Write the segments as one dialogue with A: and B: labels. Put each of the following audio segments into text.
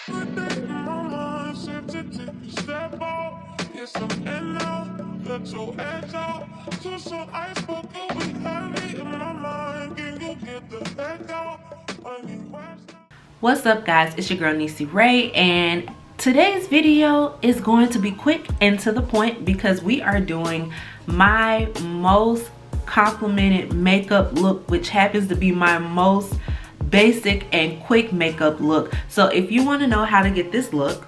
A: What's up, guys? It's your girl Neesyray, and today's video is going to be quick and to the point because we are doing my most complimented makeup look, which happens to be my most basic and quick makeup look. So if you want to know how to get this look,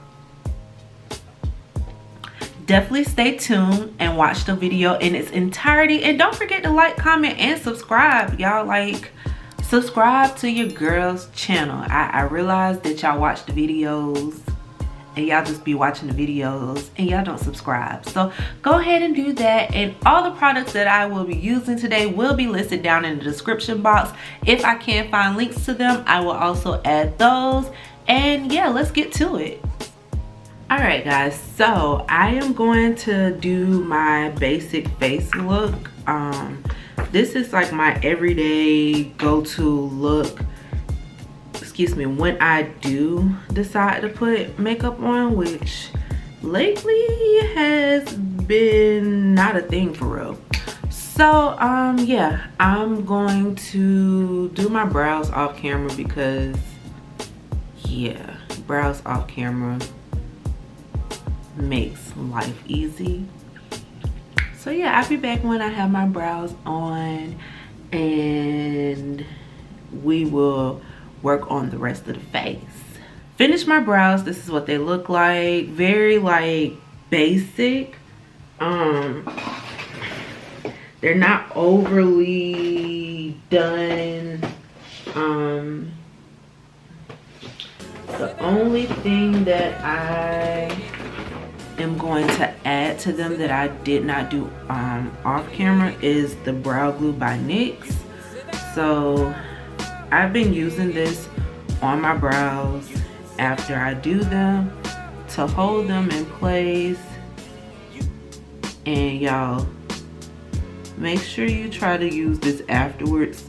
A: definitely stay tuned and watch the video in its entirety, and don't forget to like, comment, and subscribe. Y'all, like, subscribe to your girl's channel. I realize that y'all watch the videos and y'all just be watching the videos and y'all don't subscribe, so go ahead and do that. And all the products that I will be using today will be listed down in the description box. If I can find links to them, I will also add those. And yeah, let's get to it. All right, guys, so I am going to do my basic face look. This is like my everyday go-to look, excuse me, when I do decide to put makeup on, which lately has been not a thing for real. So yeah, I'm going to do my brows off camera because yeah, brows off camera makes life easy. So yeah, I'll be back when I have my brows on and we will work on the rest of the face. Finish my brows. This is what they look like. Very like basic. They're not overly done. The only thing that I am going to add to them that I did not do off camera is the brow glue by NYX. So I've been using this on my brows after I do them to hold them in place. And y'all, make sure you try to use this afterwards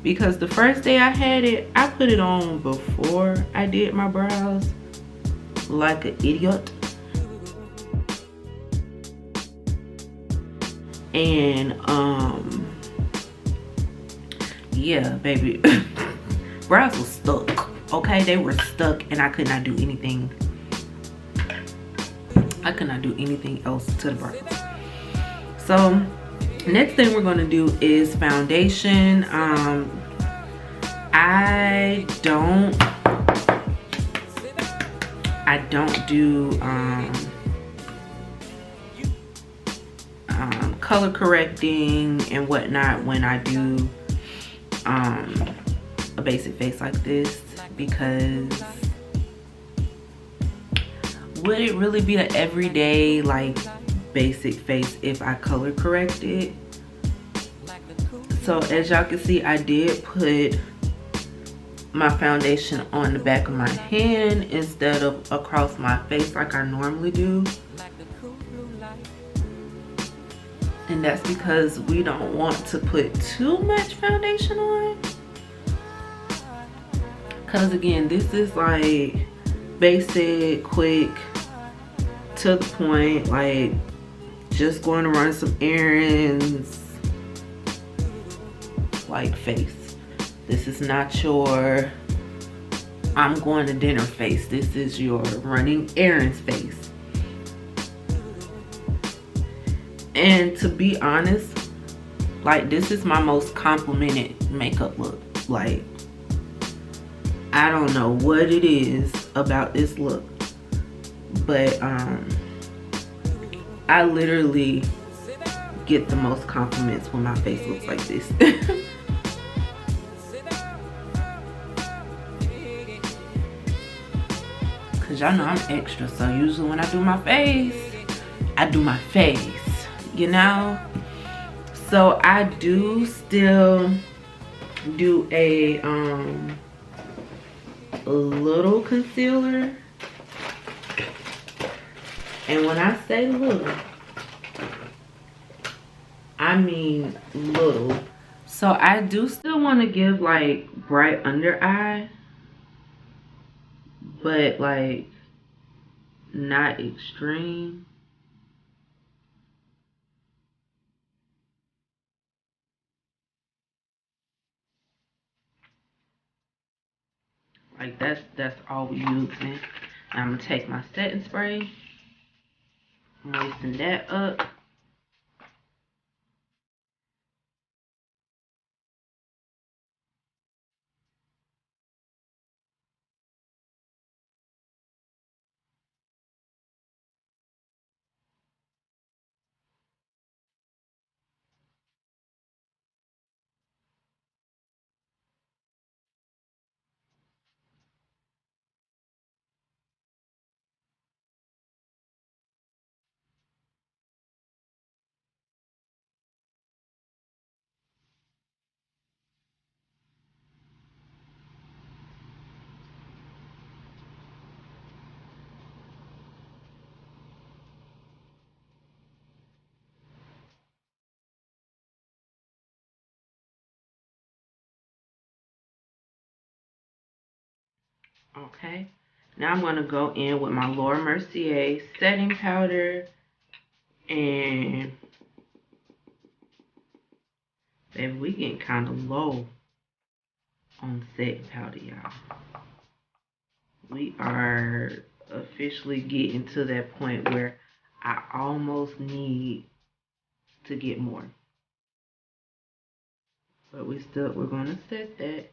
A: because the first day I had it, I put it on before I did my brows like an idiot. And yeah, baby, brows were stuck. Okay, they were stuck and I could not do anything. I could not do anything else to the brows. So next thing we're going to do is foundation. I don't do color correcting and whatnot when I do a basic face like this, because would it really be an everyday like basic face if I color correct it? So as y'all can see, I did put my foundation on the back of my hand instead of across my face like I normally do. And that's because we don't want to put too much foundation on. Because again, this is like basic, quick, to the point, like just going to run some errands like face. This is not your I'm going to dinner face. This is your running errands face. And to be honest, like, this is my most complimented makeup look. Like, I don't know what it is about this look, but I literally get the most compliments when my face looks like this. Cause y'all know I'm extra, so usually when I do my face, I do my face, you know? So I do still do a little concealer. And when I say little, I mean little. So I do still want to give like bright under eye, but like not extreme. Like that's all we using. I'm gonna take my setting spray, moisten that up. Okay. Now I'm gonna go in with my Laura Mercier setting powder, and baby, we getting kind of low on setting powder, y'all. We are officially getting to that point where I almost need to get more. But we're gonna set that.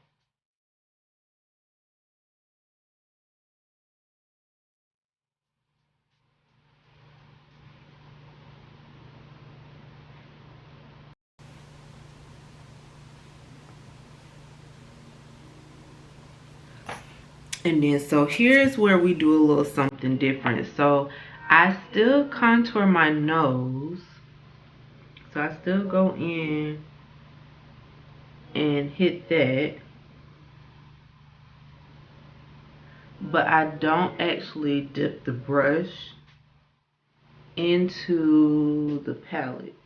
A: And then so here's where we do a little something different. So I still contour my nose. So I still go in and hit that. But I don't actually dip the brush into the palette.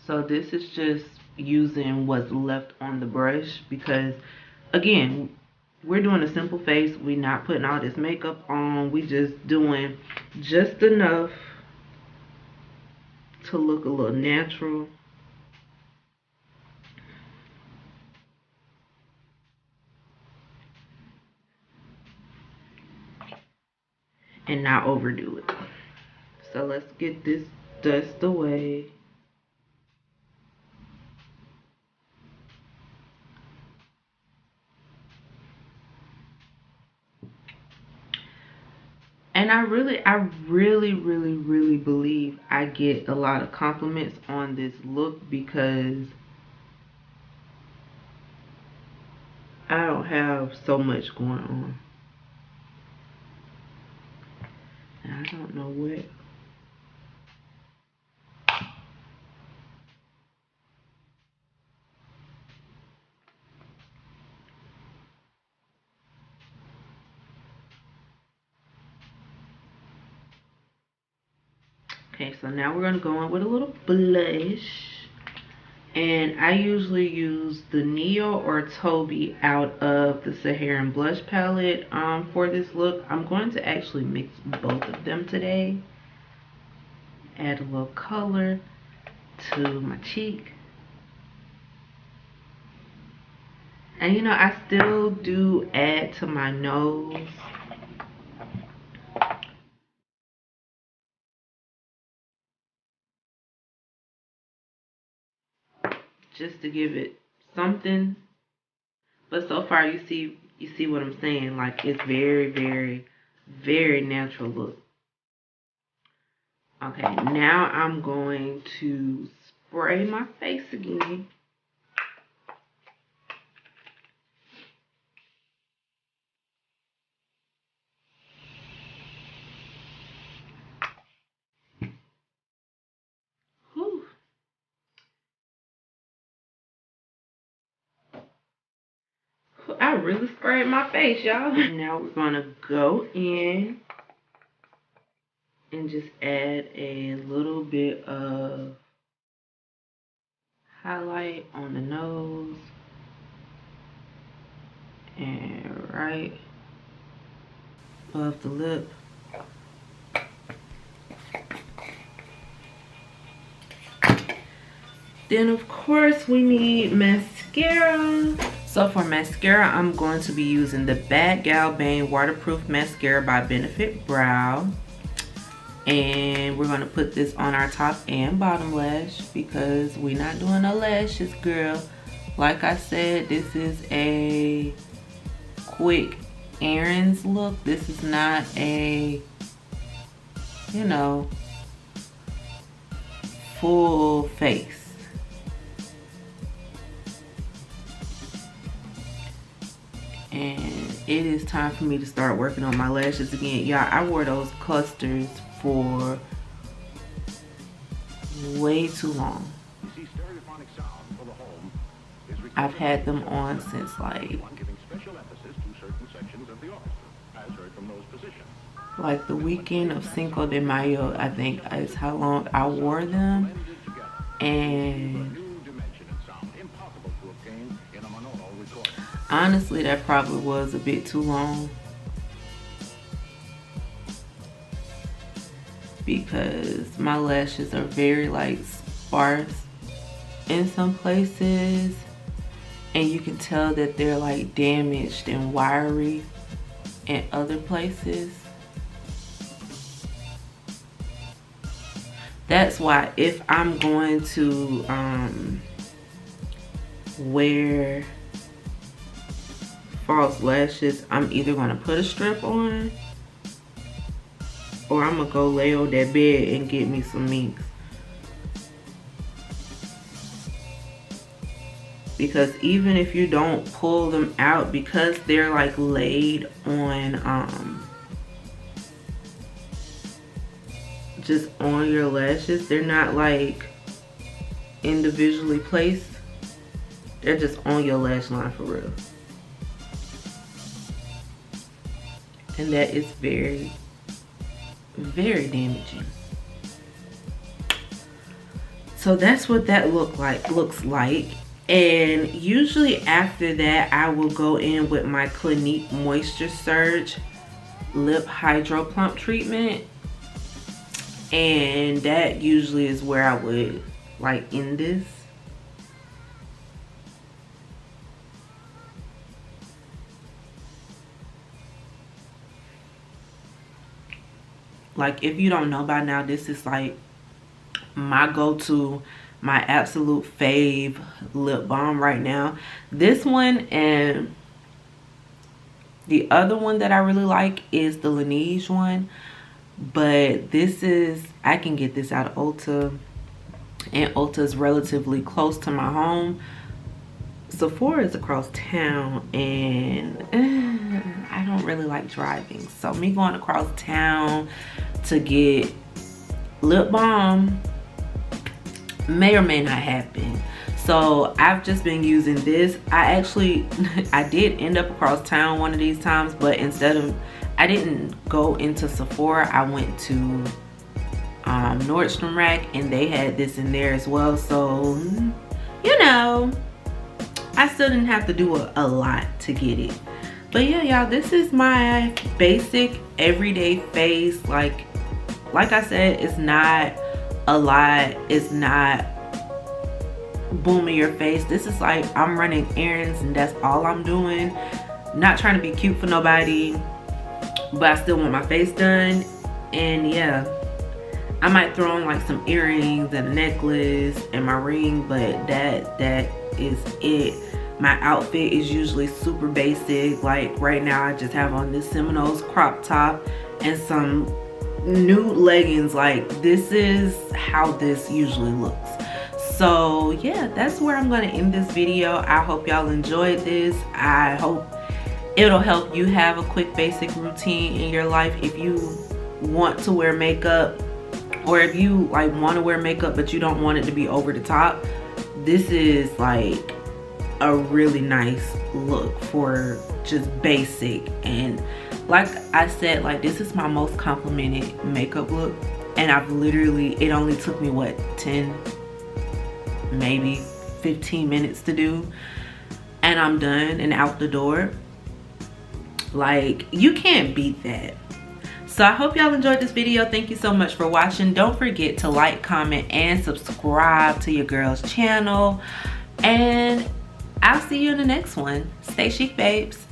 A: So this is just using what's left on the brush because, again, we're doing a simple face. We're not putting all this makeup on. We just doing just enough to look a little natural. And not overdo it. So let's get this dust away. And I really believe I get a lot of compliments on this look because I don't have so much going on. And I don't know what. Okay, so now we're gonna go in with a little blush. And I usually use the Neo or Toby out of the Saharan blush palette for this look. I'm going to actually mix both of them today. Add a little color to my cheek. And you know, I still do add to my nose. Just to give it something. But so far you see what I'm saying. Like it's very natural look. Okay, now I'm going to spray my face again. Whew. I really sprayed my face, y'all. Now we're gonna go in and just add a little bit of highlight on the nose and right above the lip. Then of course we need mascara. So for mascara, I'm going to be using the Bad Gal Bane Waterproof Mascara by Benefit Brow. And we're going to put this on our top and bottom lash because we're not doing no lashes, girl. Like I said, this is a quick errands look. This is not a, you know, full face. And it is time for me to start working on my lashes again. Y'all, I wore those clusters for way too long. I've had them on since like the weekend of Cinco de Mayo, I think is how long I wore them. And honestly, that probably was a bit too long because my lashes are very like sparse in some places, and you can tell that they're like damaged and wiry in other places. That's why if I'm going to wear false lashes, I'm either going to put a strip on or I'm going to go lay on that bed and get me some minks. Because even if you don't pull them out, because they're like laid on just on your lashes, they're not like individually placed, they're just on your lash line for real. And that is very, very damaging. So that's what that looks like. And usually after that, I will go in with my Clinique Moisture Surge Lip Hydro Plump Treatment. And that usually is where I would like end this. Like, if you don't know by now, this is like my go-to, my absolute fave lip balm right now. This one and the other one that I really like is the Laneige one. But this is, I can get this out of Ulta. And Ulta is relatively close to my home. Sephora is across town, and I don't really like driving. So me going across town to get lip balm may or may not happen. So I've just been using this. I did end up across town one of these times, but instead of, I didn't go into Sephora, I went to Nordstrom Rack, and they had this in there as well. So, you know, I still didn't have to do a lot to get it. But yeah, y'all, this is my basic everyday face. Like I said, it's not a lot. It's not boom in your face. This is like, I'm running errands and that's all I'm doing. Not trying to be cute for nobody, but I still want my face done. And yeah, I might throw on like some earrings and a necklace and my ring, but that is it. My outfit is usually super basic. Like right now, I just have on this Seminoles crop top and some nude leggings. Like, this is how this usually looks. So yeah, that's where I'm gonna end this video. I hope y'all enjoyed this. I hope it'll help you have a quick basic routine in your life. If you want to wear makeup, or if you like want to wear makeup but you don't want it to be over the top, this is like a really nice look for just basic. And like I said, like, this is my most complimented makeup look, and I've literally, it only took me what, 10 maybe 15 minutes to do, and I'm done and out the door. Like, you can't beat that. So I hope y'all enjoyed this video. Thank you so much for watching. Don't forget to like, comment, and subscribe to your girl's channel. And I'll see you in the next one. Stay chic, babes.